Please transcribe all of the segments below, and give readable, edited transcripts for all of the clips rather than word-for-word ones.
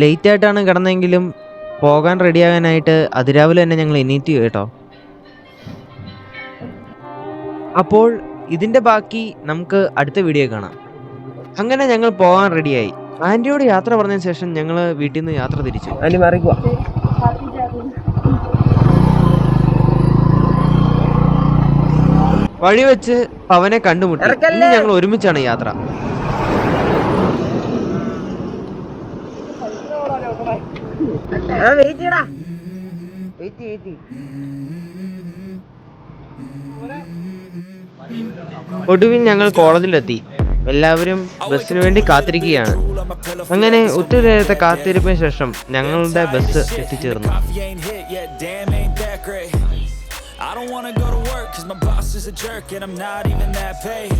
ലേറ്റായിട്ടാണ് കിടന്നെങ്കിലും പോകാൻ റെഡിയാകാനായിട്ട് അതിരാവിലെ തന്നെ ഞങ്ങൾ എണീറ്റ് കേട്ടോ. അപ്പോൾ ഇതിൻ്റെ ബാക്കി നമുക്ക് അടുത്ത വീഡിയോ കാണാം. അങ്ങനെ ഞങ്ങൾ പോകാൻ റെഡിയായി. ആൻറ്റിയോട് യാത്ര പറഞ്ഞതിന് ശേഷം ഞങ്ങൾ വീട്ടിൽ നിന്ന് യാത്ര തിരിച്ചു. ആൻറ്റി മറിക്കുക. വഴി വെച്ച് അവനെ കണ്ടുമുട്ടി. ഇന്ന് ഞങ്ങൾ ഒരുമിച്ചാണ് യാത്ര. ഒടുവിൽ ഞങ്ങൾ കോളേജിലെത്തി. എല്ലാവരും ബസ്സിന് വേണ്ടി കാത്തിരിക്കുകയാണ്. അങ്ങനെ ഒത്തിരി നേരത്തെ കാത്തിരിപ്പിന് ശേഷം ഞങ്ങളുടെ ബസ് എത്തിച്ചേർന്നു. I don't wanna go to work cause my boss is a jerk and I'm not even that paid.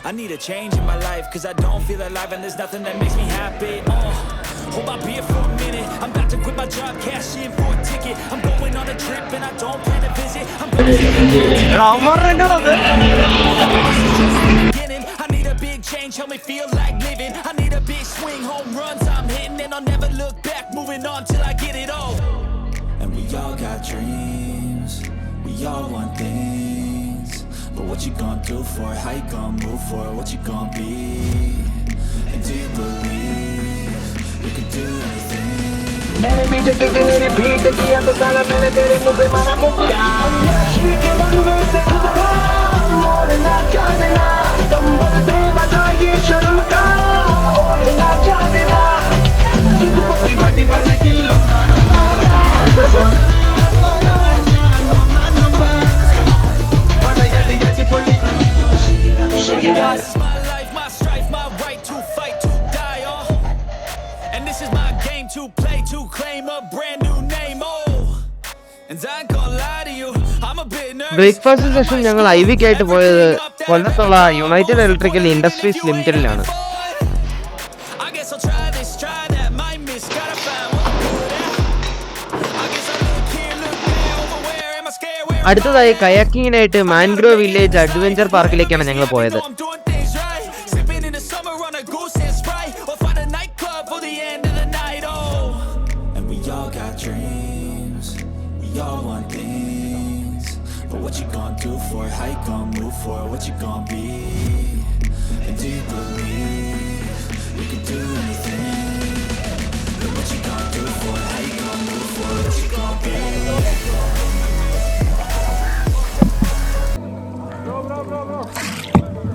I need a change in my life cause I don't feel alive and there's nothing that makes me happy. Hold my beer for a minute. I'm about to quit my job, cash in for a ticket. I'm going on a trip and I don't plan to visit. I'm I need a big change, help me feel like living. I need a big swing, home runs I'm hitting and I'll never look back, moving on till I get it all. And we all got dreams, we all want things, but what you gonna do for it? How you gonna move for it? What you gonna be? And do you believe you can do anything? मैंने भी जगह तेरे repeat किया तो साला मैंने तेरे मुंह पे मारा मुक्का के बनवे से खुदा और ना जानेगा तुम बदले बता ये शुरू का और ना जानेगा तू बड़ी बड़ी बड़ी kilo This is my life, my strife, my right to fight, to die, and this is my game to play, to claim a brand new name, and I ain't gonna lie to you, I'm a bit nervous. Breakfast session ഞങ്ങൾ ഐവിക്കായിട്ട് പോയത് കൊല്ലത്തുള്ള United electrical industries ലിമിറ്റഡിലാണ്. അടുത്തതായി കയാക്കിങ്ങിനായിട്ട് mangrove village adventure പാർക്കിലേക്കാണ് ഞങ്ങൾ പോയത്. But what you gonna do for it? How you gonna move for it? What you gonna be?